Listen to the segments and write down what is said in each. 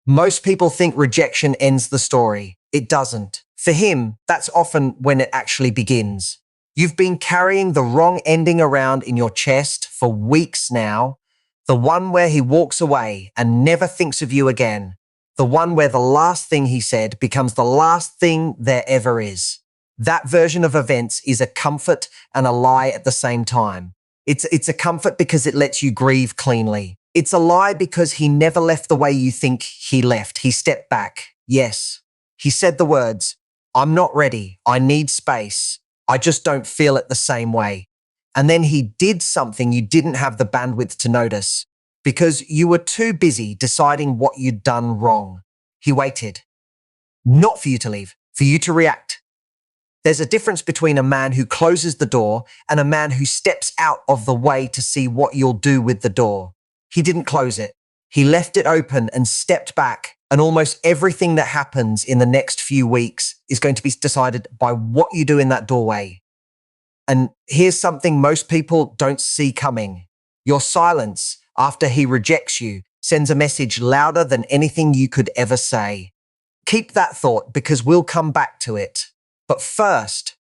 Most people think rejection ends the story. It doesn't. For him, that's often when it actually begins. You've been carrying the wrong ending around in your chest for weeks now. The one where he walks away and never thinks of you again. The one where the last thing he said becomes the last thing there ever is. That version of events is a comfort and a lie at the same time. It's a comfort because it lets you grieve cleanly. It's a lie because he never left the way you think he left. He stepped back. Yes. He said the words, "I'm not ready. I need space. I just don't feel it the same way." And then he did something you didn't have the bandwidth to notice because you were too busy deciding what you'd done wrong. He waited. Not for you to leave, for you to react. There's a difference between a man who closes the door and a man who steps out of the way to see what you'll do with the door. He didn't close it. He left it open and stepped back, and almost everything that happens in the next few weeks is going to be decided by what you do in that doorway. And here's something most people don't see coming. Your silence after he rejects you sends a message louder than anything you could ever say. Keep that thought because we'll come back to it. But first,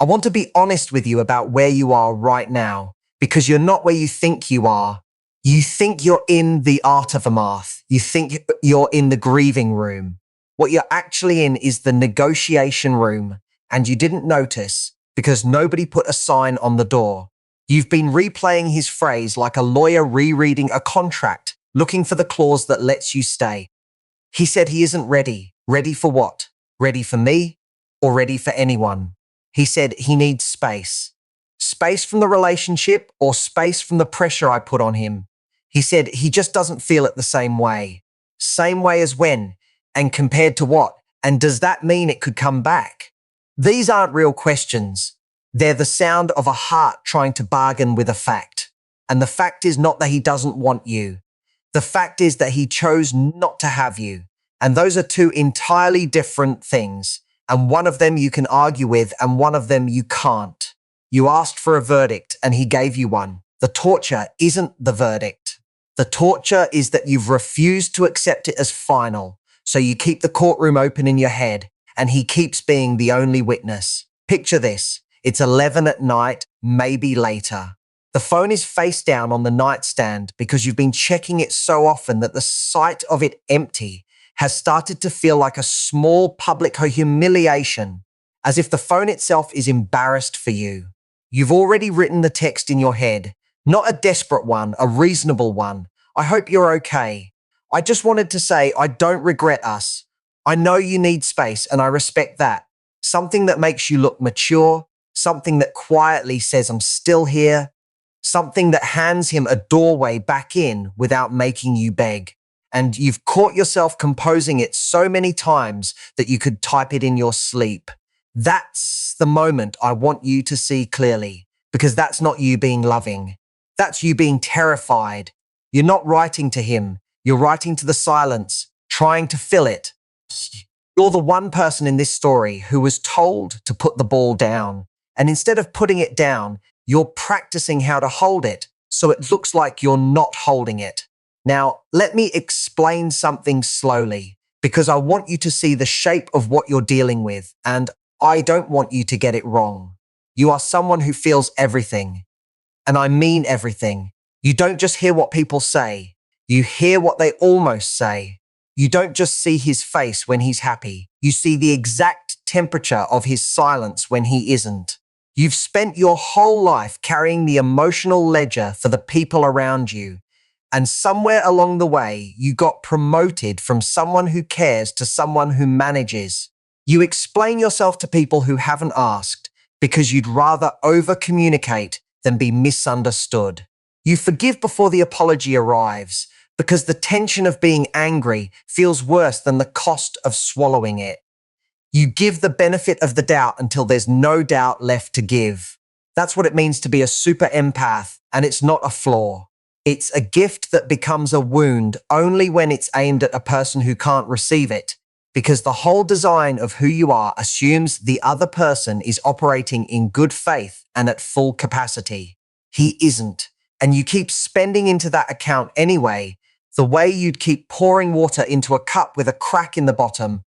I want to be honest with you about where you are right now, because you're not where you think you are. You think you're in the aftermath. You think you're in the grieving room. What you're actually in is the negotiation room, and you didn't notice because nobody put a sign on the door. You've been replaying his phrase like a lawyer rereading a contract, looking for the clause that lets you stay. He said he isn't ready. Ready for what? Ready for me? Or ready for anyone? He said he needs space. Space from the relationship or space from the pressure I put on him. He said he just doesn't feel it the same way. Same way as when? And compared to what? And does that mean it could come back? These aren't real questions. They're the sound of a heart trying to bargain with a fact. And the fact is not that he doesn't want you. The fact is that he chose not to have you. And those are two entirely different things. And one of them you can argue with and one of them you can't. You asked for a verdict and he gave you one. The torture isn't the verdict. The torture is that you've refused to accept it as final. So you keep the courtroom open in your head and he keeps being the only witness. Picture this. It's 11 at night, maybe later. The phone is face down on the nightstand because you've been checking it so often that the sight of it empty has started to feel like a small public humiliation, as if the phone itself is embarrassed for you. You've already written the text in your head, not a desperate one, a reasonable one. "I hope you're okay. I just wanted to say I don't regret us. I know you need space and I respect that." Something that makes you look mature, something that quietly says I'm still here, something that hands him a doorway back in without making you beg. And you've caught yourself composing it so many times that you could type it in your sleep. That's the moment I want you to see clearly, because that's not you being loving. That's you being terrified. You're not writing to him. You're writing to the silence, trying to fill it. You're the one person in this story who was told to put the ball down. And instead of putting it down, you're practicing how to hold it so it looks like you're not holding it. Now, let me explain something slowly, because I want you to see the shape of what you're dealing with, and I don't want you to get it wrong. You are someone who feels everything, and I mean everything. You don't just hear what people say, you hear what they almost say. You don't just see his face when he's happy, you see the exact temperature of his silence when he isn't. You've spent your whole life carrying the emotional ledger for the people around you. And somewhere along the way, you got promoted from someone who cares to someone who manages. You explain yourself to people who haven't asked because you'd rather over-communicate than be misunderstood. You forgive before the apology arrives because the tension of being angry feels worse than the cost of swallowing it. You give the benefit of the doubt until there's no doubt left to give. That's what it means to be a super empath, and it's not a flaw. It's a gift that becomes a wound only when it's aimed at a person who can't receive it, because the whole design of who you are assumes the other person is operating in good faith and at full capacity. He isn't, and you keep spending into that account anyway The way you'd keep pouring water into a cup with a crack in the bottom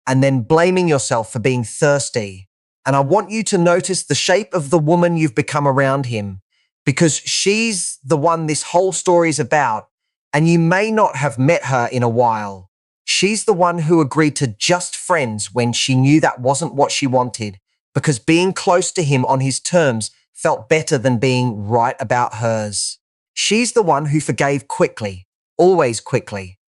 and then blaming yourself for being thirsty. And I want you to notice the shape of the woman you've become around him, because she's the one this whole story is about, and you may not have met her in a while. She's the one who agreed to just friends when she knew that wasn't what she wanted, because being close to him on his terms felt better than being right about hers. She's the one who forgave quickly, always quickly.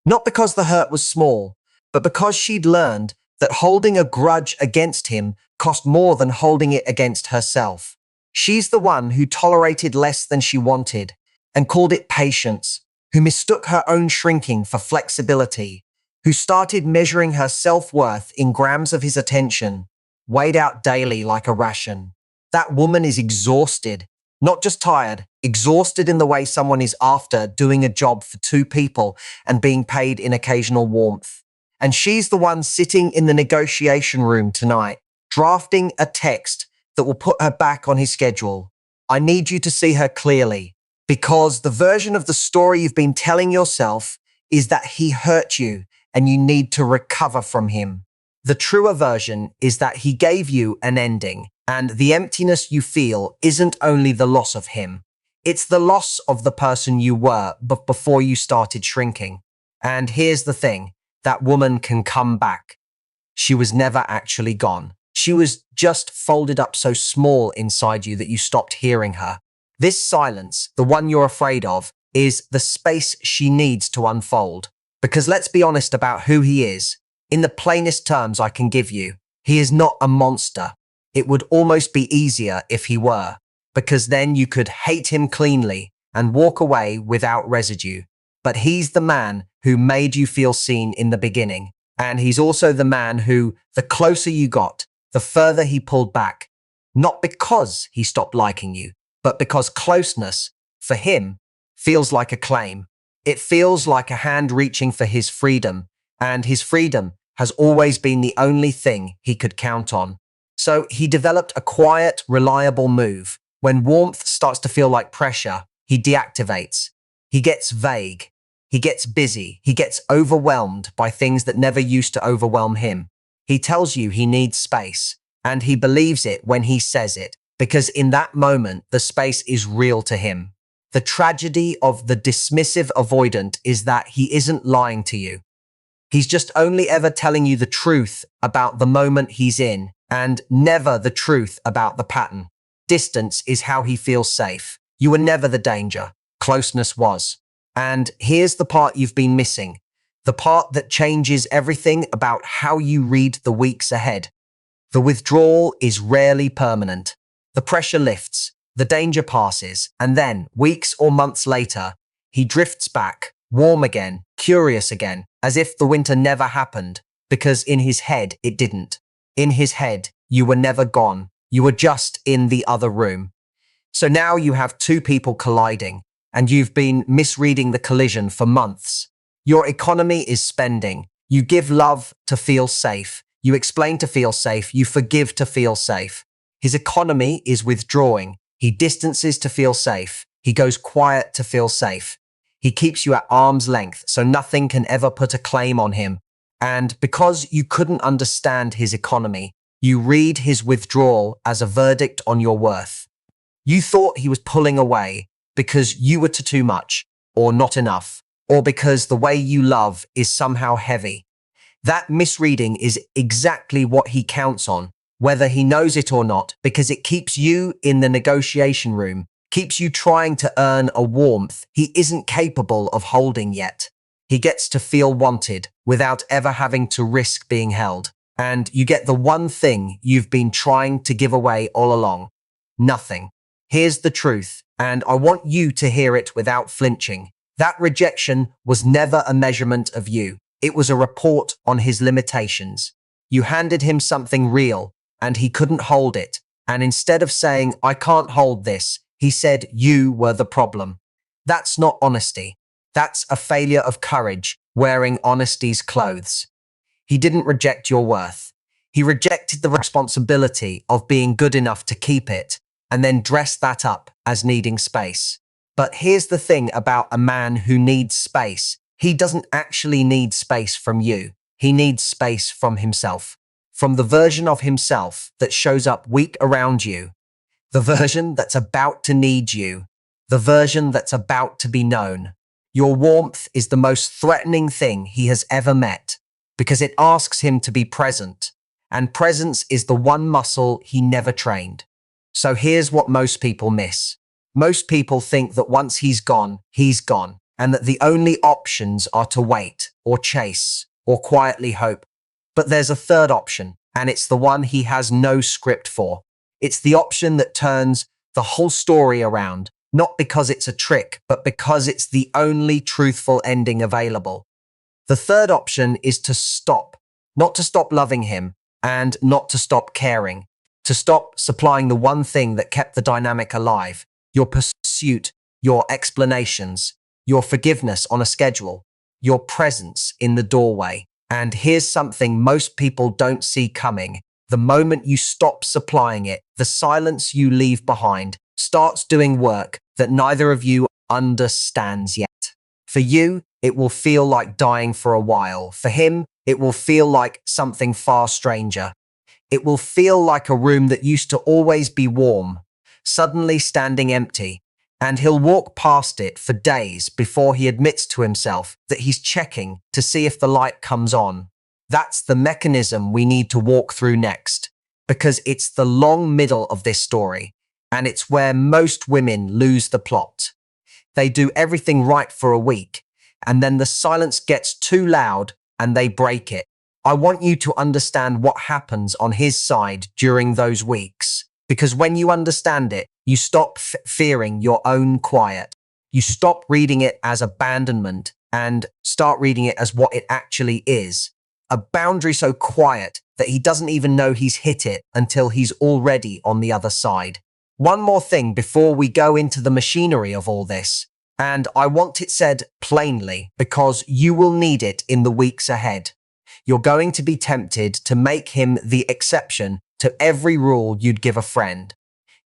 Not because the hurt was small, but because she'd learned that holding a grudge against him cost more than holding it against herself. She's the one who tolerated less than she wanted and called it patience, who mistook her own shrinking for flexibility, who started measuring her self-worth in grams of his attention, weighed out daily like a ration. That woman is exhausted, not just tired, exhausted in the way someone is after doing a job for two people and being paid in occasional warmth. And she's the one sitting in the negotiation room tonight, drafting a text that will put her back on his schedule. I need you to see her clearly, because the version of the story you've been telling yourself is that he hurt you and you need to recover from him. The truer version is that he gave you an ending, and the emptiness you feel isn't only the loss of him. It's the loss of the person you were before you started shrinking. And here's the thing, that woman can come back. She was never actually gone. She was just folded up so small inside you that you stopped hearing her. This silence, the one you're afraid of, is the space she needs to unfold. Because let's be honest about who he is. In the plainest terms I can give you, he is not a monster. It would almost be easier if he were, because then you could hate him cleanly and walk away without residue. But he's the man who made you feel seen in the beginning. And he's also the man who, the closer you got, the further he pulled back. Not because he stopped liking you, but because closeness, for him, feels like a claim. It feels like a hand reaching for his freedom, and his freedom has always been the only thing he could count on. So he developed a quiet, reliable move. When warmth starts to feel like pressure, he deactivates. He gets vague. He gets busy. He gets overwhelmed by things that never used to overwhelm him. He tells you he needs space, and he believes it when he says it, because in that moment, the space is real to him. The tragedy of the dismissive avoidant is that he isn't lying to you. He's just only ever telling you the truth about the moment he's in, and never the truth about the pattern. Distance is how he feels safe. You were never the danger. Closeness was. And here's the part you've been missing. The part that changes everything about how you read the weeks ahead. The withdrawal is rarely permanent. The pressure lifts, the danger passes, and then, weeks or months later, he drifts back, warm again, curious again, as if the winter never happened, because in his head it didn't. In his head, you were never gone. You were just in the other room. So now you have two people colliding, and you've been misreading the collision for months. Your economy is spending. You give love to feel safe. You explain to feel safe. You forgive to feel safe. His economy is withdrawing. He distances to feel safe. He goes quiet to feel safe. He keeps you at arm's length, so nothing can ever put a claim on him. And because you couldn't understand his economy, you read his withdrawal as a verdict on your worth. You thought he was pulling away because you were too much, or not enough, or because the way you love is somehow heavy. That misreading is exactly what he counts on, whether he knows it or not, because it keeps you in the negotiation room, keeps you trying to earn a warmth he isn't capable of holding yet. He gets to feel wanted without ever having to risk being held. And you get the one thing you've been trying to give away all along. Nothing. Here's the truth, and I want you to hear it without flinching. That rejection was never a measurement of you. It was a report on his limitations. You handed him something real, and he couldn't hold it. And instead of saying, "I can't hold this," he said, "You were the problem." That's not honesty. That's a failure of courage, wearing honesty's clothes. He didn't reject your worth. He rejected the responsibility of being good enough to keep it, and then dressed that up as needing space. But here's the thing about a man who needs space. He doesn't actually need space from you. He needs space from himself, from the version of himself that shows up weak around you, the version that's about to need you, the version that's about to be known. Your warmth is the most threatening thing he has ever met because it asks him to be present, and presence is the one muscle he never trained. So here's what most people miss. Most people think that once he's gone, and that the only options are to wait, or chase, or quietly hope. But there's a third option, and it's the one he has no script for. It's the option that turns the whole story around, not because it's a trick, but because it's the only truthful ending available. The third option is to stop, not to stop loving him, and not to stop caring, to stop supplying the one thing that kept the dynamic alive, your pursuit, your explanations, your forgiveness on a schedule, your presence in the doorway. And here's something most people don't see coming. The moment you stop supplying it, the silence you leave behind starts doing work that neither of you understands yet. For you, it will feel like dying for a while. For him, it will feel like something far stranger. It will feel like a room that used to always be warm, suddenly standing empty, and he'll walk past it for days before he admits to himself that he's checking to see if the light comes on. That's the mechanism we need to walk through next, because it's the long middle of this story, and it's where most women lose the plot. They do everything right for a week, and then the silence gets too loud and they break it. I want you to understand what happens on his side during those weeks, because when you understand it, you stop fearing your own quiet. You stop reading it as abandonment and start reading it as what it actually is. A boundary so quiet that he doesn't even know he's hit it until he's already on the other side. One more thing before we go into the machinery of all this, and I want it said plainly because you will need it in the weeks ahead. You're going to be tempted to make him the exception to every rule you'd give a friend.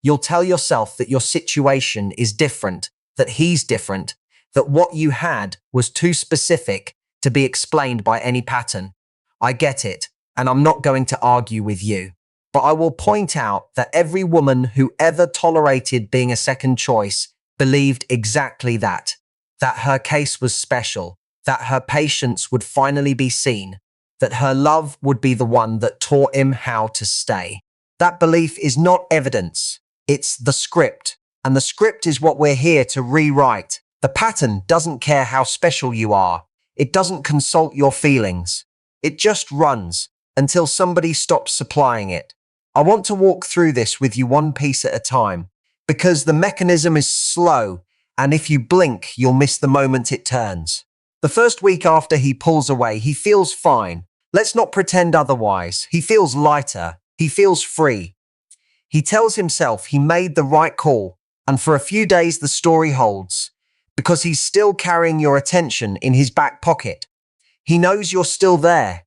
You'll tell yourself that your situation is different, that he's different, that what you had was too specific to be explained by any pattern. I get it, and I'm not going to argue with you. But I will point out that every woman who ever tolerated being a second choice believed exactly that her case was special, that her patience would finally be seen, that her love would be the one that taught him how to stay. That belief is not evidence, it's the script, and the script is what we're here to rewrite. The pattern doesn't care how special you are. It doesn't consult your feelings. It just runs until somebody stops supplying it. I want to walk through this with you one piece at a time, because the mechanism is slow, and if you blink, you'll miss the moment it turns. The first week after he pulls away, he feels fine. Let's not pretend otherwise. He feels lighter. He feels free. He tells himself he made the right call, and for a few days the story holds, because he's still carrying your attention in his back pocket. He knows you're still there.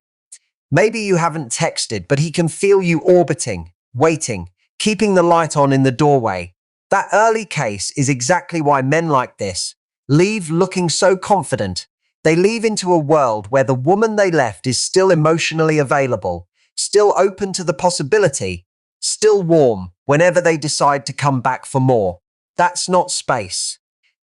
Maybe you haven't texted, but he can feel you orbiting, waiting, keeping the light on in the doorway. That early case is exactly why men like this leave looking so confident. They leave into a world where the woman they left is still emotionally available, still open to the possibility, still warm whenever they decide to come back for more. That's not space.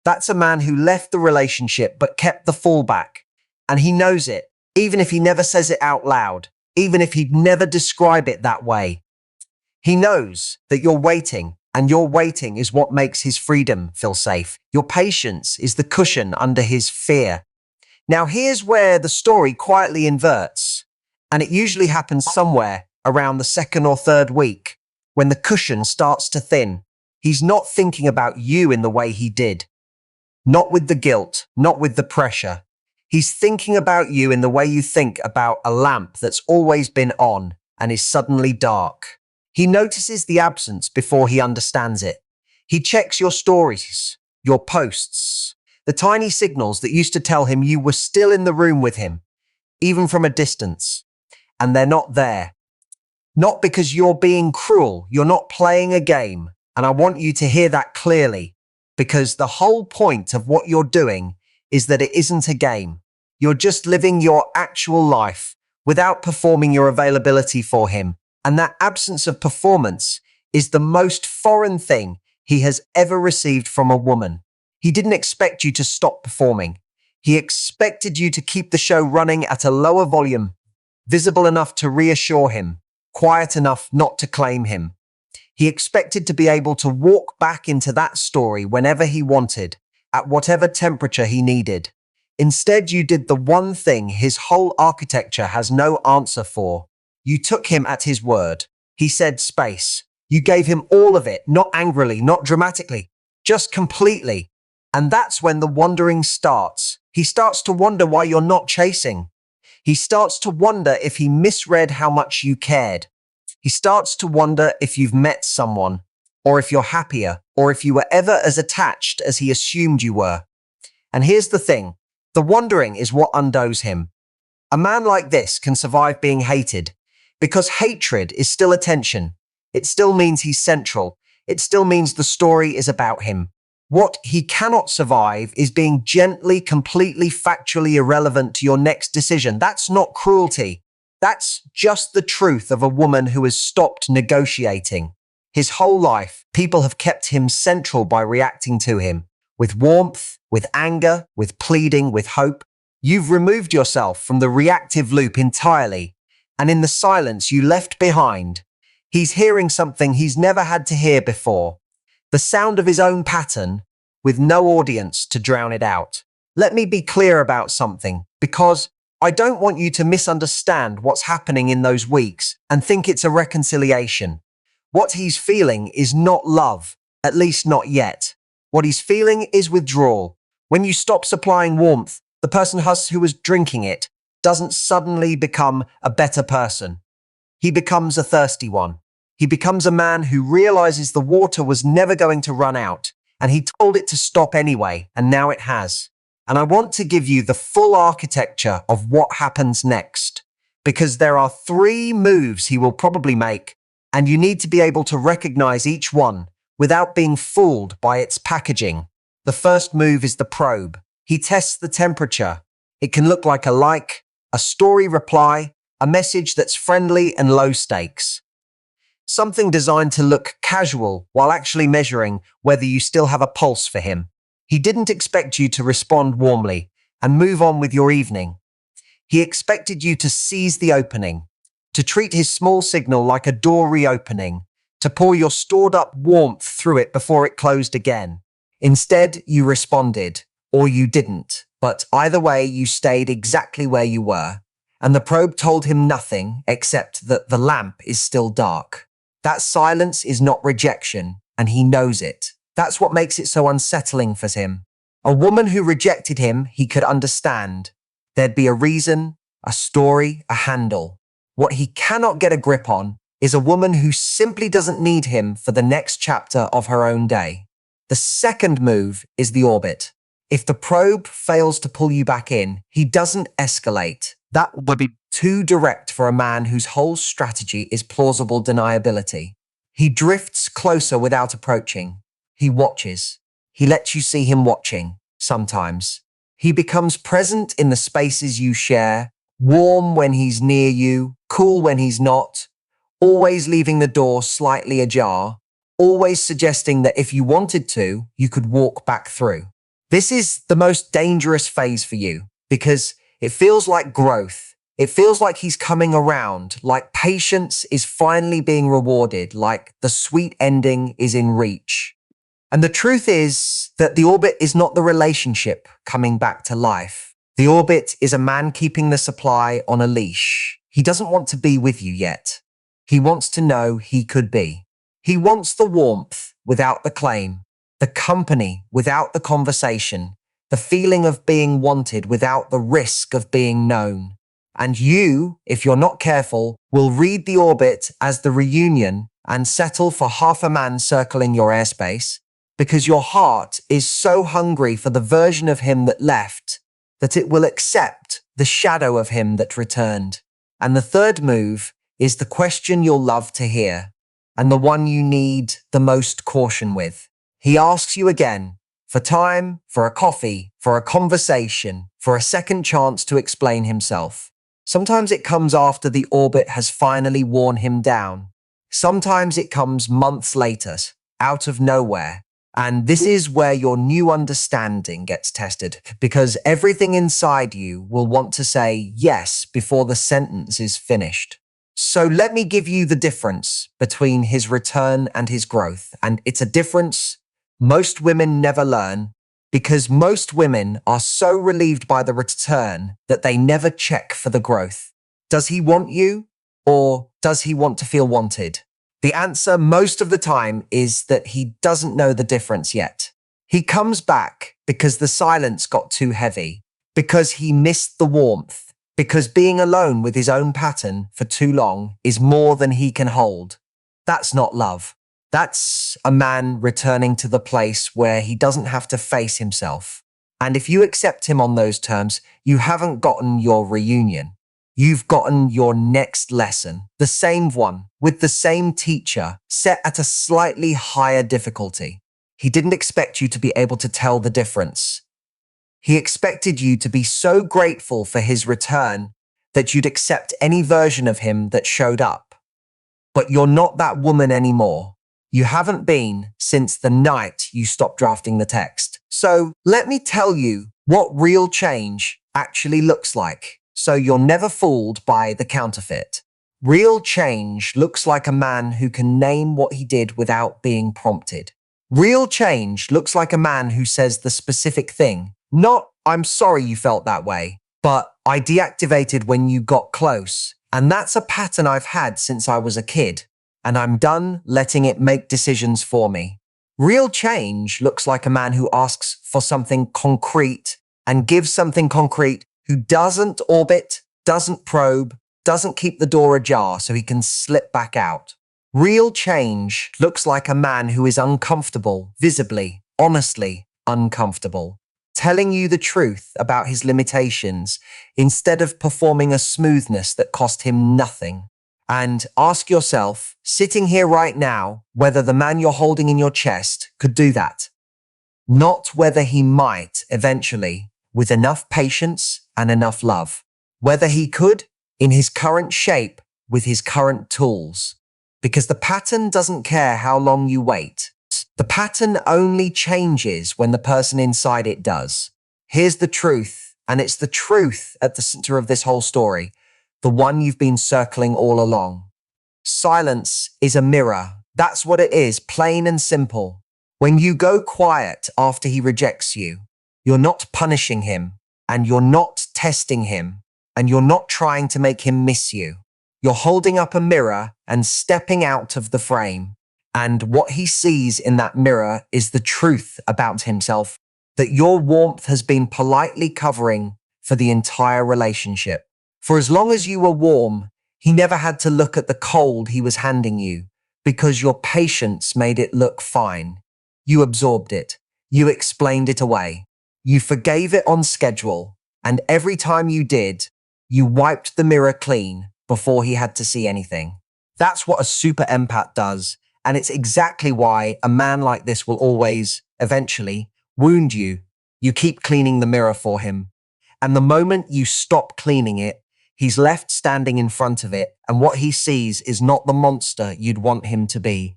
That's a man who left the relationship but kept the fallback. And he knows it, even if he never says it out loud, even if he'd never describe it that way. He knows that you're waiting, and your waiting is what makes his freedom feel safe. Your patience is the cushion under his fear. Now here's where the story quietly inverts, and it usually happens somewhere around the second or third week, when the cushion starts to thin. He's not thinking about you in the way he did. Not with the guilt, not with the pressure. He's thinking about you in the way you think about a lamp that's always been on and is suddenly dark. He notices the absence before he understands it. He checks your stories, your posts, the tiny signals that used to tell him you were still in the room with him, even from a distance. And they're not there. Not because you're being cruel, you're not playing a game. And I want you to hear that clearly. because the whole point of what you're doing is that it isn't a game. You're just living your actual life without performing your availability for him. And that absence of performance is the most foreign thing he has ever received from a woman. He didn't expect you to stop performing. He expected you to keep the show running at a lower volume, visible enough to reassure him, quiet enough not to claim him. He expected to be able to walk back into that story whenever he wanted, at whatever temperature he needed. Instead, you did the one thing his whole architecture has no answer for. You took him at his word. He said space. You gave him all of it, not angrily, not dramatically, just completely. And that's when the wandering starts. He starts to wonder why you're not chasing. He starts to wonder if he misread how much you cared. He starts to wonder if you've met someone, or if you're happier, or if you were ever as attached as he assumed you were. And here's the thing. The wondering is what undoes him. A man like this can survive being hated because hatred is still attention. It still means he's central. It still means the story is about him. What he cannot survive is being gently, completely, factually irrelevant to your next decision. That's not cruelty. That's just the truth of a woman who has stopped negotiating. His whole life, people have kept him central by reacting to him. With warmth, with anger, with pleading, with hope. You've removed yourself from the reactive loop entirely, and in the silence you left behind, he's hearing something he's never had to hear before. The sound of his own pattern, with no audience to drown it out. Let me be clear about something, because I don't want you to misunderstand what's happening in those weeks and think it's a reconciliation. What he's feeling is not love, at least not yet. What he's feeling is withdrawal. When you stop supplying warmth, the person who was drinking it doesn't suddenly become a better person. He becomes a thirsty one. He becomes a man who realizes the water was never going to run out, and he told it to stop anyway, and now it has. And I want to give you the full architecture of what happens next, because there are 3 moves he will probably make, and you need to be able to recognize each one without being fooled by its packaging. The first move is the probe. He tests the temperature. It can look like a story reply, a message that's friendly and low stakes. Something designed to look casual while actually measuring whether you still have a pulse for him. He didn't expect you to respond warmly and move on with your evening. He expected you to seize the opening, to treat his small signal like a door reopening, to pour your stored-up warmth through it before it closed again. Instead, you responded, or you didn't, but either way, you stayed exactly where you were, and the probe told him nothing except that the lamp is still dark. That silence is not rejection, and he knows it. That's what makes it so unsettling for him. A woman who rejected him, he could understand. There'd be a reason, a story, a handle. What he cannot get a grip on is a woman who simply doesn't need him for the next chapter of her own day. The second move is the orbit. If the probe fails to pull you back in, he doesn't escalate. That would be too direct for a man whose whole strategy is plausible deniability. He drifts closer without approaching. He watches. He lets you see him watching, sometimes. He becomes present in the spaces you share, warm when he's near you, cool when he's not, always leaving the door slightly ajar, always suggesting that if you wanted to, you could walk back through. This is the most dangerous phase for you because it feels like growth. It feels like he's coming around, like patience is finally being rewarded, like the sweet ending is in reach. And the truth is that the orbit is not the relationship coming back to life. The orbit is a man keeping the supply on a leash. He doesn't want to be with you yet. He wants to know he could be. He wants the warmth without the claim, the company without the conversation, the feeling of being wanted without the risk of being known. And you, if you're not careful, will read the orbit as the reunion and settle for half a man circling your airspace because your heart is so hungry for the version of him that left that it will accept the shadow of him that returned. And the third move is the question you'll love to hear and the one you need the most caution with. He asks you again, for time, for a coffee, for a conversation, for a second chance to explain himself. Sometimes it comes after the orbit has finally worn him down. Sometimes it comes months later, out of nowhere. And this is where your new understanding gets tested, because everything inside you will want to say yes before the sentence is finished. So let me give you the difference between his return and his growth. And it's a difference most women never learn, because most women are so relieved by the return that they never check for the growth. Does he want you, or does he want to feel wanted? The answer most of the time is that he doesn't know the difference yet. He comes back because the silence got too heavy, because he missed the warmth, because being alone with his own pattern for too long is more than he can hold. That's not love. That's a man returning to the place where he doesn't have to face himself. And if you accept him on those terms, you haven't gotten your reunion. You've gotten your next lesson, the same one, with the same teacher, set at a slightly higher difficulty. He didn't expect you to be able to tell the difference. He expected you to be so grateful for his return that you'd accept any version of him that showed up. But you're not that woman anymore. You haven't been since the night you stopped drafting the text. So let me tell you what real change actually looks like, so you're never fooled by the counterfeit. Real change looks like a man who can name what he did without being prompted. Real change looks like a man who says the specific thing, not "I'm sorry you felt that way," but "I deactivated when you got close. And that's a pattern I've had since I was a kid, and I'm done letting it make decisions for me." Real change looks like a man who asks for something concrete and gives something concrete, who doesn't orbit, doesn't probe, doesn't keep the door ajar so he can slip back out. Real change looks like a man who is uncomfortable, visibly, honestly uncomfortable, telling you the truth about his limitations instead of performing a smoothness that cost him nothing. And ask yourself, sitting here right now, whether the man you're holding in your chest could do that. Not whether he might eventually, with enough patience and enough love. Whether he could, in his current shape, with his current tools. Because the pattern doesn't care how long you wait. The pattern only changes when the person inside it does. Here's the truth, and it's the truth at the center of this whole story, the one you've been circling all along. Silence is a mirror. That's what it is, plain and simple. When you go quiet after he rejects you, you're not punishing him, and you're not testing him, and you're not trying to make him miss you. You're holding up a mirror and stepping out of the frame. And what he sees in that mirror is the truth about himself that your warmth has been politely covering for the entire relationship. For as long as you were warm, he never had to look at the cold he was handing you, because your patience made it look fine. You absorbed it. You explained it away. You forgave it on schedule. And every time you did, you wiped the mirror clean before he had to see anything. That's what a super empath does. And it's exactly why a man like this will always, eventually, wound you. You keep cleaning the mirror for him. And the moment you stop cleaning it, he's left standing in front of it, and what he sees is not the monster you'd want him to be.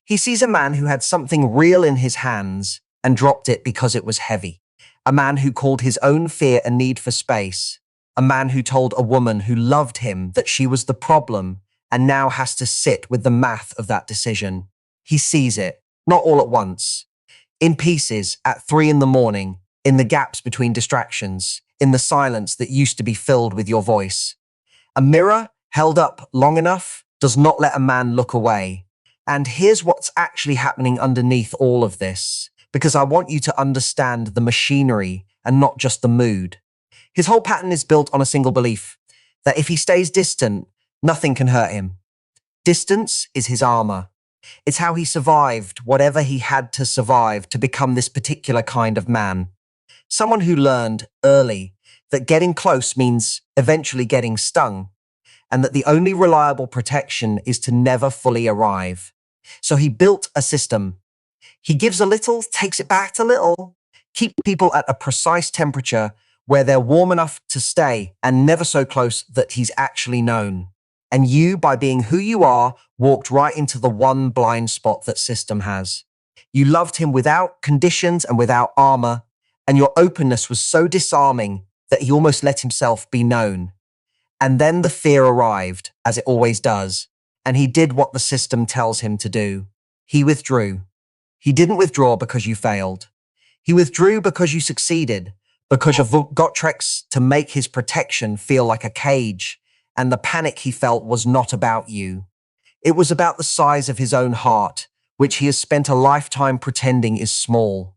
He sees a man who had something real in his hands and dropped it because it was heavy. A man who called his own fear a need for space. A man who told a woman who loved him that she was the problem and now has to sit with the math of that decision. He sees it, not all at once, in pieces at 3 a.m, in the gaps between distractions, in the silence that used to be filled with your voice. A mirror held up long enough does not let a man look away. And here's what's actually happening underneath all of this, because I want you to understand the machinery and not just the mood. His whole pattern is built on a single belief, that if he stays distant, nothing can hurt him. Distance is his armor. It's how he survived whatever he had to survive to become this particular kind of man. Someone who learned early that getting close means eventually getting stung, and that the only reliable protection is to never fully arrive. So he built a system. He gives a little, takes it back a little, keep people at a precise temperature where they're warm enough to stay and never so close that he's actually known. And you, by being who you are, walked right into the one blind spot that system has. You loved him without conditions and without armor, and your openness was so disarming that he almost let himself be known. And then the fear arrived, as it always does, and he did what the system tells him to do. He withdrew. He didn't withdraw because you failed. He withdrew because you succeeded, because you got tricks to make his protection feel like a cage, and the panic he felt was not about you. It was about the size of his own heart, which he has spent a lifetime pretending is small.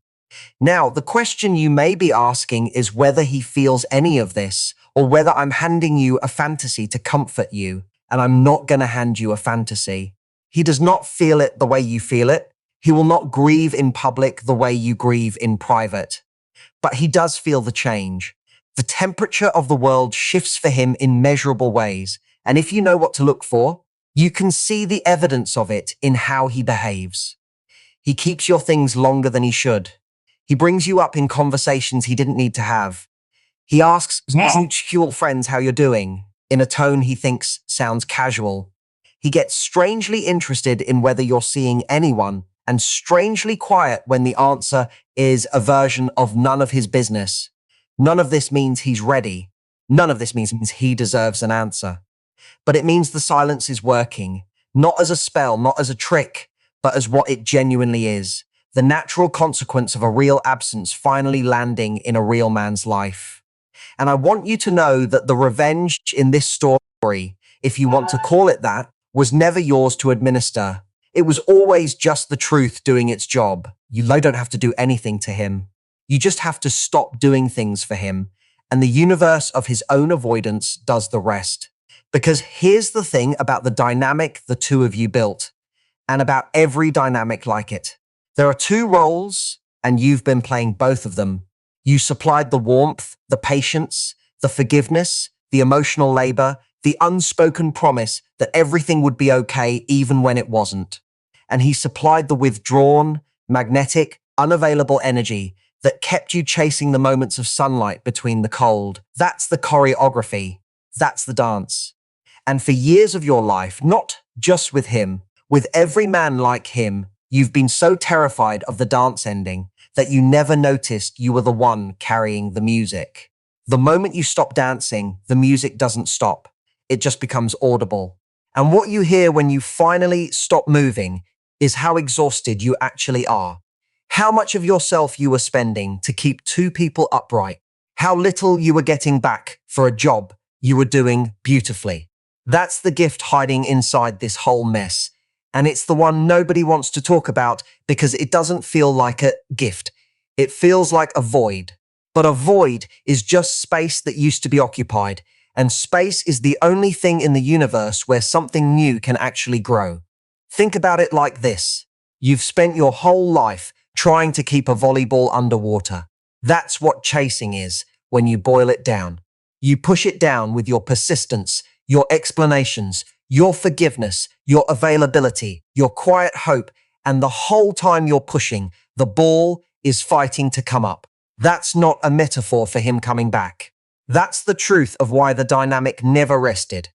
Now, the question you may be asking is whether he feels any of this, or whether I'm handing you a fantasy to comfort you, and I'm not going to hand you a fantasy. He does not feel it the way you feel it. He will not grieve in public the way you grieve in private. But he does feel the change. The temperature of the world shifts for him in measurable ways, and if you know what to look for, you can see the evidence of it in how he behaves. He keeps your things longer than he should. He brings you up in conversations he didn't need to have. He asks mutual friends how you're doing, in a tone he thinks sounds casual. He gets strangely interested in whether you're seeing anyone, and strangely quiet when the answer is a version of none of his business. None of this means he's ready. None of this means he deserves an answer. But it means the silence is working, not as a spell, not as a trick, but as what it genuinely is. The natural consequence of a real absence finally landing in a real man's life. And I want you to know that the revenge in this story, if you want to call it that, was never yours to administer. It was always just the truth doing its job. You don't have to do anything to him. You just have to stop doing things for him, and the universe of his own avoidance does the rest. Because here's the thing about the dynamic the two of you built, and about every dynamic like it. There are two roles, and you've been playing both of them. You supplied the warmth, the patience, the forgiveness, the emotional labor, the unspoken promise that everything would be okay even when it wasn't. And he supplied the withdrawn, magnetic, unavailable energy that kept you chasing the moments of sunlight between the cold. That's the choreography. That's the dance. And for years of your life, not just with him, with every man like him, you've been so terrified of the dance ending that you never noticed you were the one carrying the music. The moment you stop dancing, the music doesn't stop. It just becomes audible. And what you hear when you finally stop moving is how exhausted you actually are. How much of yourself you were spending to keep two people upright. How little you were getting back for a job you were doing beautifully. That's the gift hiding inside this whole mess. And it's the one nobody wants to talk about because it doesn't feel like a gift. It feels like a void. But a void is just space that used to be occupied. And space is the only thing in the universe where something new can actually grow. Think about it like this. You've spent your whole life trying to keep a volleyball underwater. That's what chasing is when you boil it down. You push it down with your persistence, your explanations, your forgiveness, your availability, your quiet hope, and the whole time you're pushing, the ball is fighting to come up. That's not a metaphor for him coming back. That's the truth of why the dynamic never rested.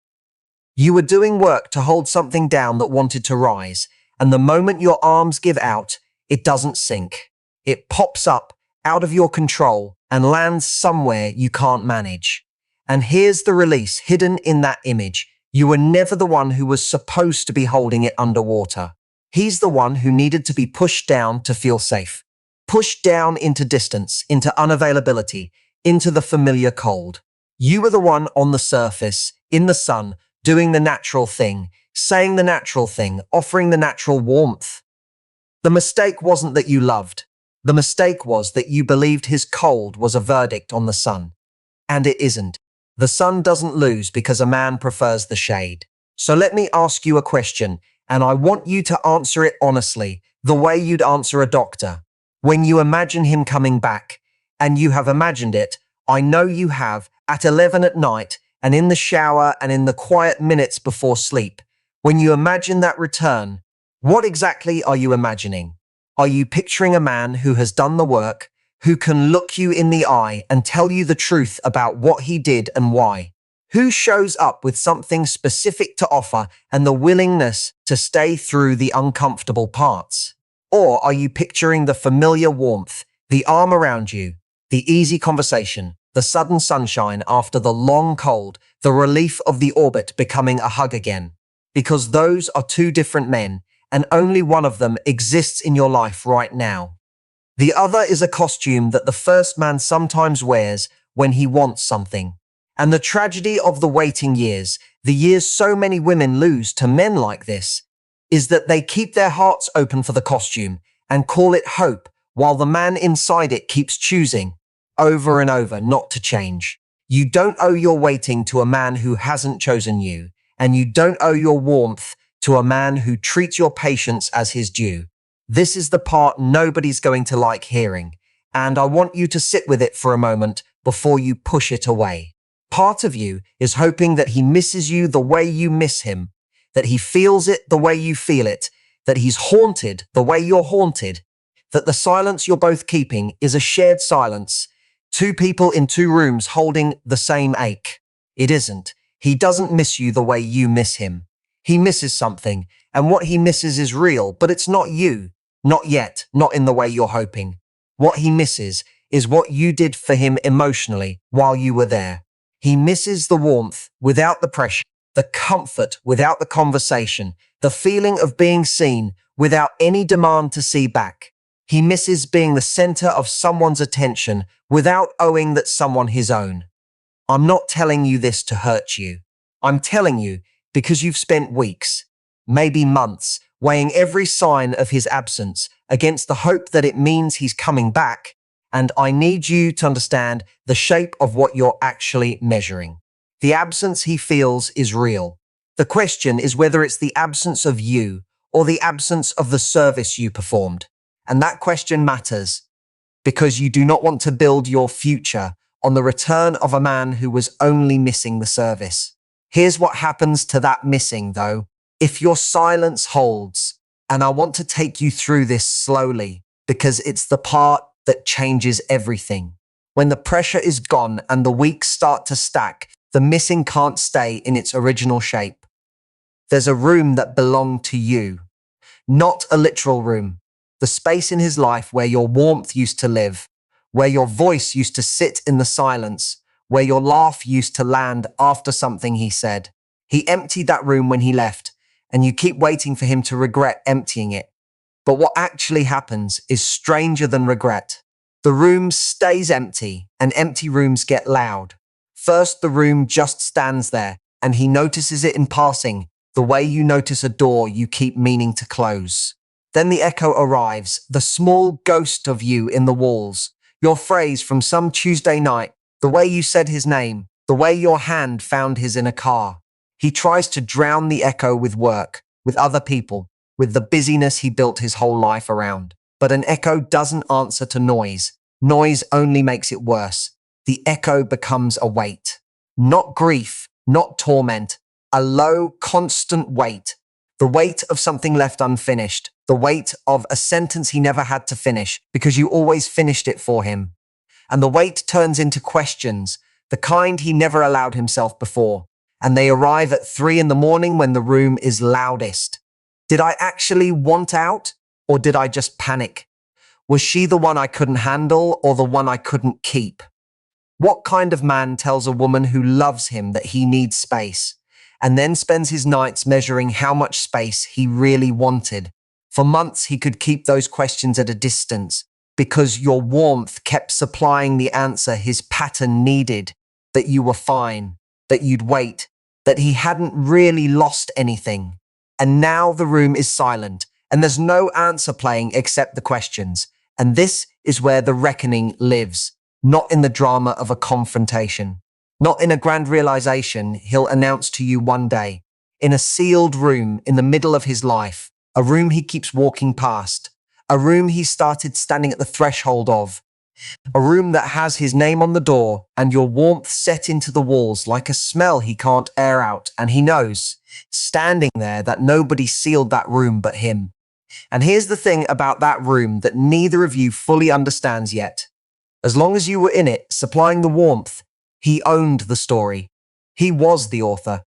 You were doing work to hold something down that wanted to rise, and the moment your arms give out, it doesn't sink. It pops up out of your control and lands somewhere you can't manage. And here's the release hidden in that image. You were never the one who was supposed to be holding it underwater. He's the one who needed to be pushed down to feel safe. Pushed down into distance, into unavailability, into the familiar cold. You were the one on the surface, in the sun, doing the natural thing, saying the natural thing, offering the natural warmth. The mistake wasn't that you loved. The mistake was that you believed his cold was a verdict on the sun. And it isn't. The sun doesn't lose because a man prefers the shade. So let me ask you a question, and I want you to answer it honestly, the way you'd answer a doctor. When you imagine him coming back, and you have imagined it, I know you have, at 11 at night, and in the shower and in the quiet minutes before sleep, when you imagine that return, what exactly are you imagining? Are you picturing a man who has done the work, who can look you in the eye and tell you the truth about what he did and why? Who shows up with something specific to offer and the willingness to stay through the uncomfortable parts? Or are you picturing the familiar warmth, the arm around you, the easy conversation, the sudden sunshine after the long cold, the relief of the orbit becoming a hug again? Because those are two different men, and only one of them exists in your life right now. The other is a costume that the first man sometimes wears when he wants something. And the tragedy of the waiting years, the years so many women lose to men like this, is that they keep their hearts open for the costume and call it hope, while the man inside it keeps choosing, over and over, not to change. You don't owe your waiting to a man who hasn't chosen you, and you don't owe your warmth to a man who treats your patience as his due. This is the part nobody's going to like hearing, and I want you to sit with it for a moment before you push it away. Part of you is hoping that he misses you the way you miss him, that he feels it the way you feel it, that he's haunted the way you're haunted, that the silence you're both keeping is a shared silence, two people in two rooms holding the same ache. It isn't. He doesn't miss you the way you miss him. He misses something, and what he misses is real, but it's not you. Not yet, not in the way you're hoping. What he misses is what you did for him emotionally while you were there. He misses the warmth without the pressure, the comfort without the conversation, the feeling of being seen without any demand to see back. He misses being the center of someone's attention without owing that someone his own. I'm not telling you this to hurt you. I'm telling you because you've spent weeks, maybe months, weighing every sign of his absence against the hope that it means he's coming back, and I need you to understand the shape of what you're actually measuring. The absence he feels is real. The question is whether it's the absence of you or the absence of the service you performed. And that question matters because you do not want to build your future on the return of a man who was only missing the service. Here's what happens to that missing, though. If your silence holds, and I want to take you through this slowly because it's the part that changes everything. When the pressure is gone and the weeks start to stack, the missing can't stay in its original shape. There's a room that belonged to you, not a literal room. The space in his life where your warmth used to live, where your voice used to sit in the silence, where your laugh used to land after something he said. He emptied that room when he left, and you keep waiting for him to regret emptying it. But what actually happens is stranger than regret. The room stays empty, and empty rooms get loud. First, the room just stands there, and he notices it in passing, the way you notice a door you keep meaning to close. Then the echo arrives, the small ghost of you in the walls, your phrase from some Tuesday night, the way you said his name, the way your hand found his in a car. He tries to drown the echo with work, with other people, with the busyness he built his whole life around. But an echo doesn't answer to noise. Noise only makes it worse. The echo becomes a weight. Not grief, not torment, a low, constant weight. The weight of something left unfinished. The weight of a sentence he never had to finish because you always finished it for him. And the weight turns into questions, the kind he never allowed himself before. And they arrive at 3 a.m. when the room is loudest. Did I actually want out, or did I just panic? Was she the one I couldn't handle, or the one I couldn't keep? What kind of man tells a woman who loves him that he needs space, and then spends his nights measuring how much space he really wanted? For months he could keep those questions at a distance, because your warmth kept supplying the answer his pattern needed, that you were fine, that you'd wait, that he hadn't really lost anything. And now the room is silent, and there's no answer playing except the questions. And this is where the reckoning lives, not in the drama of a confrontation, not in a grand realization he'll announce to you one day, in a sealed room in the middle of his life, a room he keeps walking past, a room he started standing at the threshold of, a room that has his name on the door and your warmth set into the walls like a smell he can't air out, and he knows, standing there, that nobody sealed that room but him. And here's the thing about that room that neither of you fully understands yet. As long as you were in it, supplying the warmth, he owned the story. He was the author.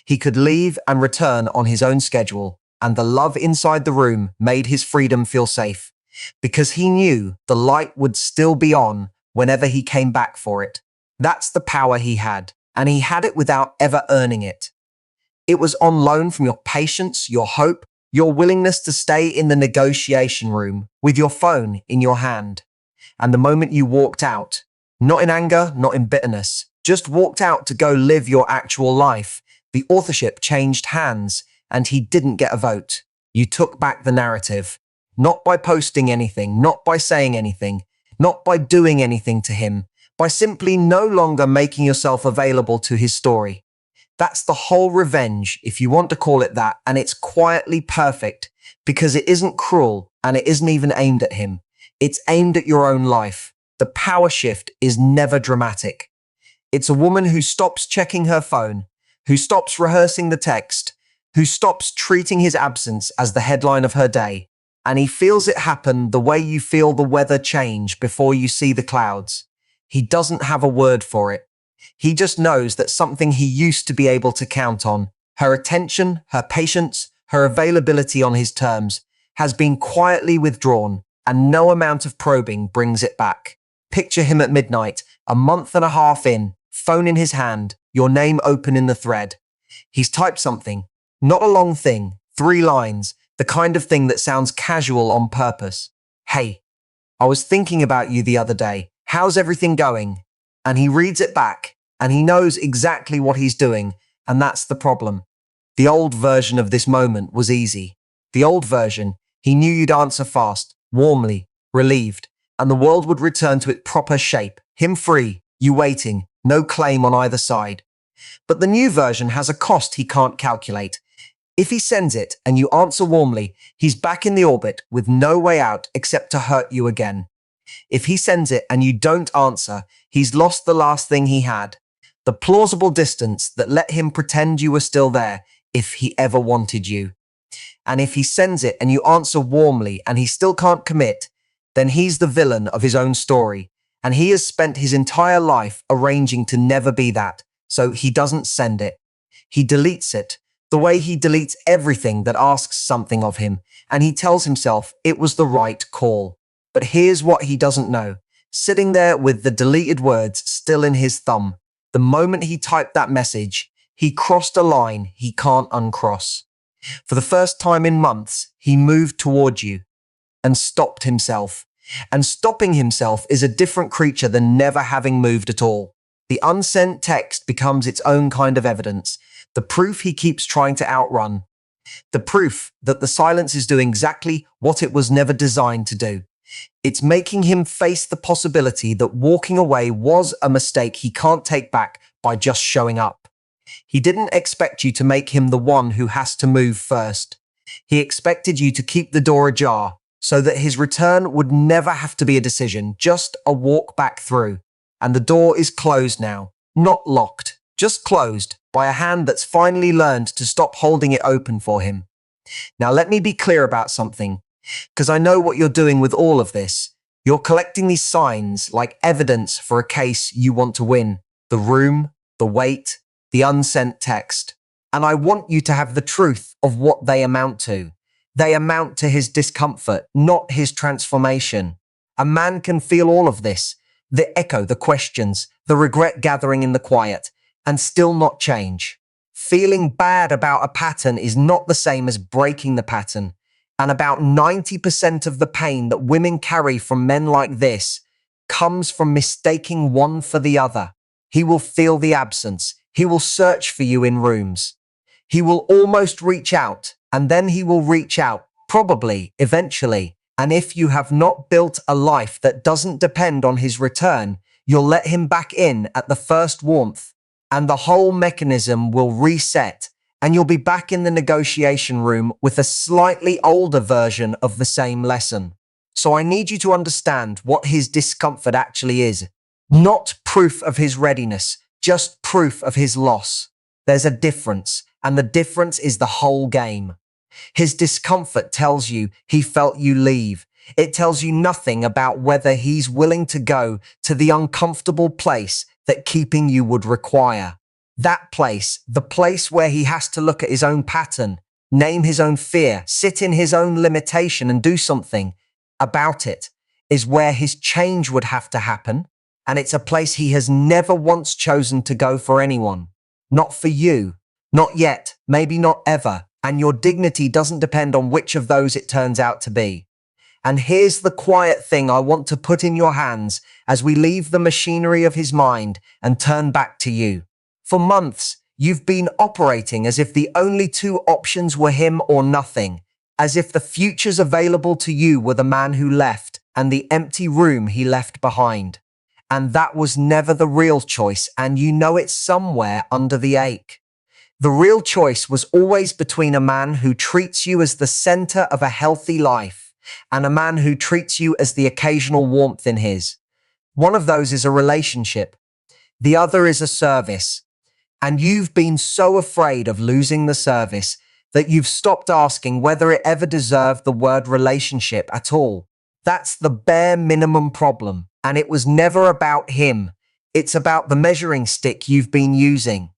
He could leave and return on his own schedule, and the love inside the room made his freedom feel safe, because he knew the light would still be on whenever he came back for it. That's the power he had, and he had it without ever earning it. It was on loan from your patience, your hope, your willingness to stay in the negotiation room with your phone in your hand. And the moment you walked out, not in anger, not in bitterness, just walked out to go live your actual life, the authorship changed hands and he didn't get a vote. You took back the narrative, not by posting anything, not by saying anything, not by doing anything to him, by simply no longer making yourself available to his story. That's the whole revenge, if you want to call it that, and it's quietly perfect because it isn't cruel and it isn't even aimed at him. It's aimed at your own life. The power shift is never dramatic. It's a woman who stops checking her phone, who stops rehearsing the text, who stops treating his absence as the headline of her day, and he feels it happen the way you feel the weather change before you see the clouds. He doesn't have a word for it. He just knows that something he used to be able to count on, her attention, her patience, her availability on his terms, has been quietly withdrawn, and no amount of probing brings it back. Picture him at midnight, a month and a half in, phone in his hand, your name open in the thread. He's typed something, not a long thing, 3 lines, the kind of thing that sounds casual on purpose. Hey, I was thinking about you the other day. How's everything going? And he reads it back, and he knows exactly what he's doing, and that's the problem. The old version of this moment was easy. The old version, he knew you'd answer fast, warmly, relieved, and the world would return to its proper shape, him free, you waiting, no claim on either side. But the new version has a cost he can't calculate. If he sends it and you answer warmly, he's back in the orbit with no way out except to hurt you again. If he sends it and you don't answer, he's lost the last thing he had, the plausible distance that let him pretend you were still there if he ever wanted you. And if he sends it and you answer warmly and he still can't commit, then he's the villain of his own story, and he has spent his entire life arranging to never be that, so he doesn't send it. He deletes it, the way he deletes everything that asks something of him, and he tells himself it was the right call. But here's what he doesn't know. Sitting there with the deleted words still in his thumb, the moment he typed that message, he crossed a line he can't uncross. For the first time in months, he moved toward you and stopped himself. And stopping himself is a different creature than never having moved at all. The unsent text becomes its own kind of evidence, the proof he keeps trying to outrun, the proof that the silence is doing exactly what it was never designed to do. It's making him face the possibility that walking away was a mistake he can't take back by just showing up. He didn't expect you to make him the one who has to move first. He expected you to keep the door ajar so that his return would never have to be a decision, just a walk back through. And the door is closed now, not locked, just closed by a hand that's finally learned to stop holding it open for him. Now let me be clear about something, because I know what you're doing with all of this. You're collecting these signs like evidence for a case you want to win. The room, the wait, the unsent text. And I want you to have the truth of what they amount to. They amount to his discomfort, not his transformation. A man can feel all of this, the echo, the questions, the regret gathering in the quiet, and still not change. Feeling bad about a pattern is not the same as breaking the pattern. And about 90% of the pain that women carry from men like this comes from mistaking one for the other. He will feel the absence. He will search for you in rooms. He will almost reach out, and then he will reach out, probably, eventually. And if you have not built a life that doesn't depend on his return, you'll let him back in at the first warmth, and the whole mechanism will reset, and you'll be back in the negotiation room with a slightly older version of the same lesson. So I need you to understand what his discomfort actually is. Not proof of his readiness, just proof of his loss. There's a difference, and the difference is the whole game. His discomfort tells you he felt you leave. It tells you nothing about whether he's willing to go to the uncomfortable place that keeping you would require. That place, the place where he has to look at his own pattern, name his own fear, sit in his own limitation and do something about it, is where his change would have to happen. And it's a place he has never once chosen to go for anyone. Not for you. Not yet. Maybe not ever. And your dignity doesn't depend on which of those it turns out to be. And here's the quiet thing I want to put in your hands as we leave the machinery of his mind and turn back to you. For months, you've been operating as if the only two options were him or nothing, as if the futures available to you were the man who left and the empty room he left behind. And that was never the real choice, and you know it somewhere under the ache. The real choice was always between a man who treats you as the center of a healthy life and a man who treats you as the occasional warmth in his. One of those is a relationship. The other is a service. And you've been so afraid of losing the service that you've stopped asking whether it ever deserved the word relationship at all. That's the bare minimum problem. And it was never about him. It's about the measuring stick you've been using.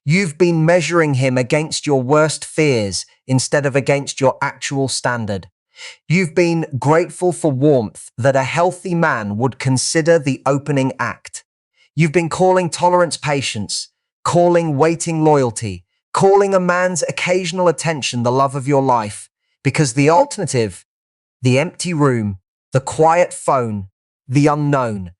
You've been measuring him against your worst fears instead of against your actual standard. You've been grateful for warmth that a healthy man would consider the opening act. You've been calling tolerance patience, calling waiting loyalty, calling a man's occasional attention the love of your life, because the alternative, the empty room, the quiet phone, the unknown,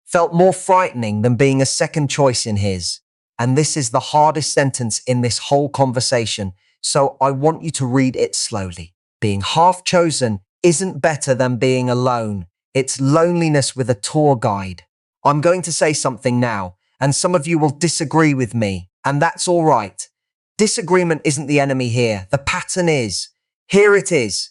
felt more frightening than being a second choice in his. And this is the hardest sentence in this whole conversation, so I want you to read it slowly. Being half chosen isn't better than being alone. It's loneliness with a tour guide. I'm going to say something now, and some of you will disagree with me, and that's all right. Disagreement isn't the enemy here. The pattern is. Here it is.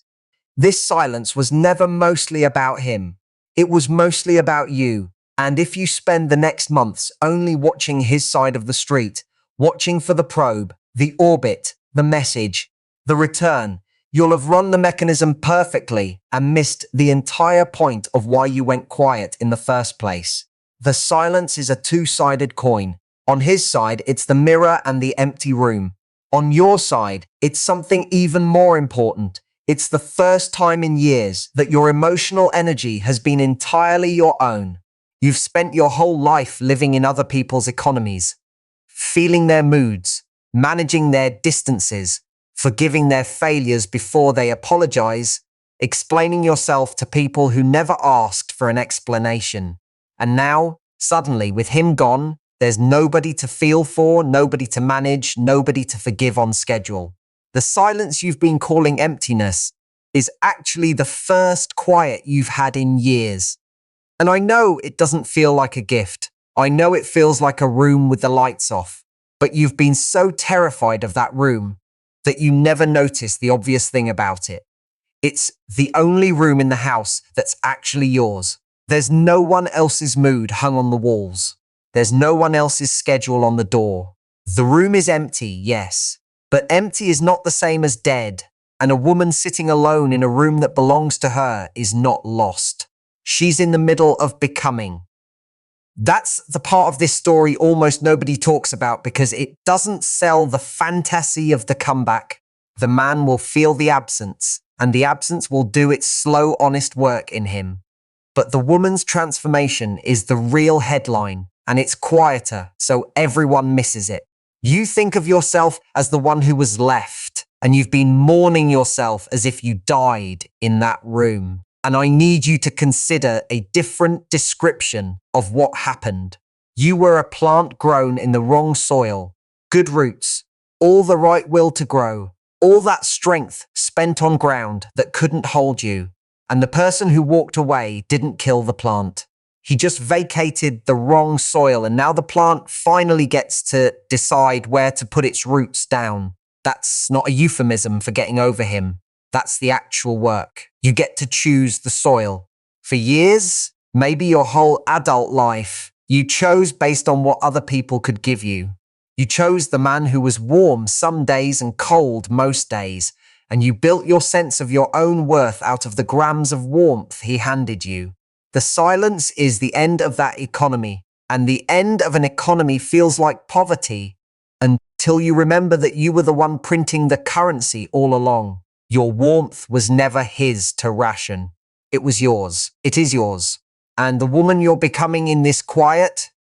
This silence was never mostly about him. It was mostly about you. And if you spend the next months only watching his side of the street, watching for the probe, the orbit, the message, the return, you'll have run the mechanism perfectly and missed the entire point of why you went quiet in the first place. The silence is a two-sided coin. On his side, it's the mirror and the empty room. On your side, it's something even more important. It's the first time in years that your emotional energy has been entirely your own. You've spent your whole life living in other people's economies, feeling their moods, managing their distances, forgiving their failures before they apologize, explaining yourself to people who never asked for an explanation. And now, suddenly, with him gone, there's nobody to feel for, nobody to manage, nobody to forgive on schedule. The silence you've been calling emptiness is actually the first quiet you've had in years. And I know it doesn't feel like a gift. I know it feels like a room with the lights off. But you've been so terrified of that room that you never noticed the obvious thing about it. It's the only room in the house that's actually yours. There's no one else's mood hung on the walls. There's no one else's schedule on the door. The room is empty, yes, but empty is not the same as dead. And a woman sitting alone in a room that belongs to her is not lost. She's in the middle of becoming. That's the part of this story almost nobody talks about because it doesn't sell the fantasy of the comeback. The man will feel the absence, and the absence will do its slow, honest work in him. But the woman's transformation is the real headline, and it's quieter, so everyone misses it. You think of yourself as the one who was left, and you've been mourning yourself as if you died in that room. And I need you to consider a different description of what happened. You were a plant grown in the wrong soil, good roots, all the right will to grow, all that strength spent on ground that couldn't hold you. And the person who walked away didn't kill the plant. He just vacated the wrong soil, and now the plant finally gets to decide where to put its roots down. That's not a euphemism for getting over him. That's the actual work. You get to choose the soil. For years, maybe your whole adult life, you chose based on what other people could give you. You chose the man who was warm some days and cold most days, and you built your sense of your own worth out of the grams of warmth he handed you. The silence is the end of that economy, and the end of an economy feels like poverty until you remember that you were the one printing the currency all along. Your warmth was never his to ration. It was yours. It is yours. And the woman you're becoming in this quiet,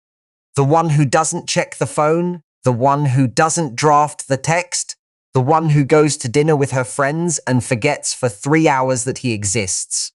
the one who doesn't check the phone, the one who doesn't draft the text, the one who goes to dinner with her friends and forgets for 3 hours that he exists.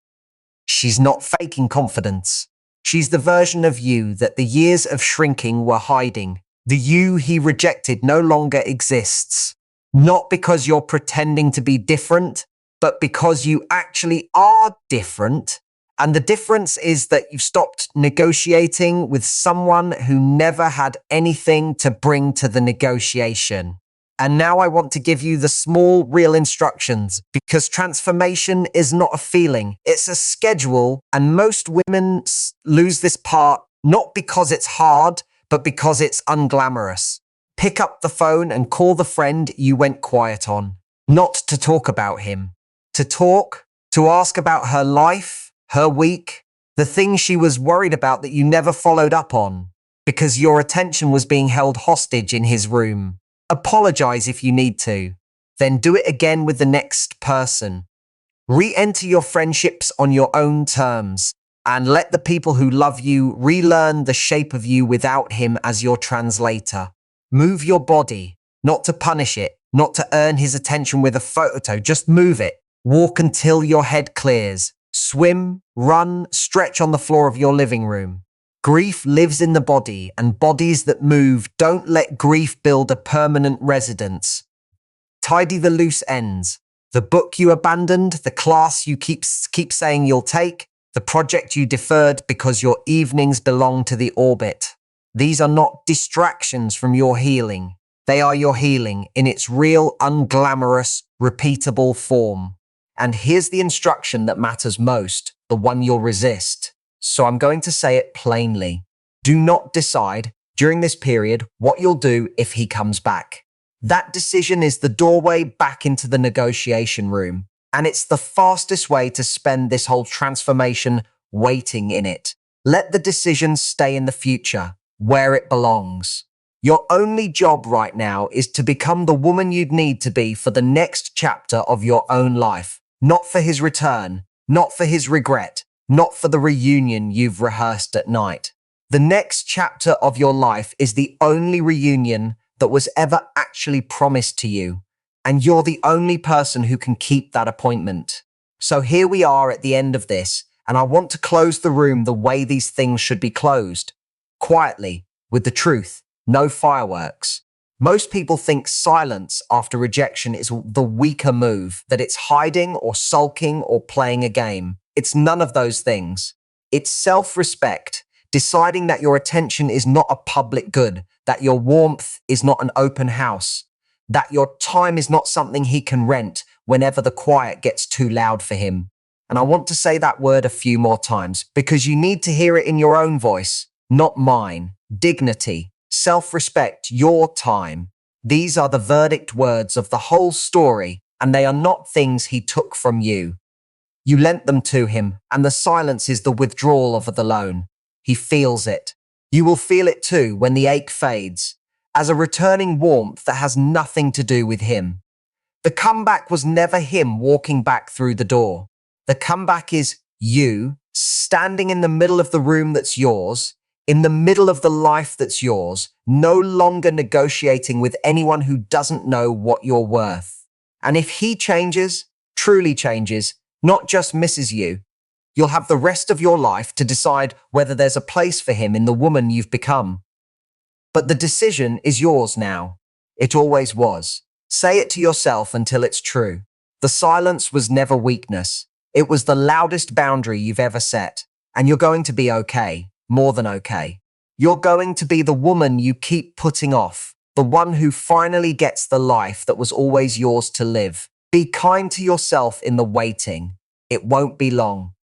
She's not faking confidence. She's the version of you that the years of shrinking were hiding. The you he rejected no longer exists. Not because you're pretending to be different, but because you actually are different. And the difference is that you've stopped negotiating with someone who never had anything to bring to the negotiation. And now I want to give you the small, real instructions, because transformation is not a feeling, it's a schedule. And most women lose this part, not because it's hard, but because it's unglamorous. Pick up the phone and call the friend you went quiet on. Not to talk about him. To talk, to ask about her life, her week, the things she was worried about that you never followed up on, because your attention was being held hostage in his room. Apologize if you need to. Then do it again with the next person. Re-enter your friendships on your own terms, and let the people who love you relearn the shape of you without him as your translator. Move your body, not to punish it, not to earn his attention with a photo, just move it. Walk until your head clears. Swim, run, stretch on the floor of your living room. Grief lives in the body, and bodies that move don't let grief build a permanent residence. Tidy the loose ends. The book you abandoned, the class you keep saying you'll take, the project you deferred because your evenings belong to the orbit. These are not distractions from your healing. They are your healing in its real, unglamorous, repeatable form. And here's the instruction that matters most, the one you'll resist. So I'm going to say it plainly. Do not decide during this period what you'll do if he comes back. That decision is the doorway back into the negotiation room. And it's the fastest way to spend this whole transformation waiting in it. Let the decision stay in the future, where it belongs. Your only job right now is to become the woman you'd need to be for the next chapter of your own life. Not for his return, not for his regret, not for the reunion you've rehearsed at night. The next chapter of your life is the only reunion that was ever actually promised to you. And you're the only person who can keep that appointment. So here we are at the end of this, and I want to close the room the way these things should be closed. Quietly, with the truth, no fireworks. Most people think silence after rejection is the weaker move, that it's hiding or sulking or playing a game. It's none of those things. It's self-respect, deciding that your attention is not a public good, that your warmth is not an open house, that your time is not something he can rent whenever the quiet gets too loud for him. And I want to say that word a few more times because you need to hear it in your own voice, not mine. Dignity, self-respect, your time. These are the verdict words of the whole story, and they are not things he took from you. You lent them to him, and the silence is the withdrawal of the loan. He feels it. You will feel it too when the ache fades, as a returning warmth that has nothing to do with him. The comeback was never him walking back through the door. The comeback is you standing in the middle of the room that's yours, in the middle of the life that's yours, no longer negotiating with anyone who doesn't know what you're worth. And if he changes, truly changes, not just misses you, you'll have the rest of your life to decide whether there's a place for him in the woman you've become. But the decision is yours now. It always was. Say it to yourself until it's true. The silence was never weakness. It was the loudest boundary you've ever set. And you're going to be okay. More than okay. You're going to be the woman you keep putting off, the one who finally gets the life that was always yours to live. Be kind to yourself in the waiting. It won't be long.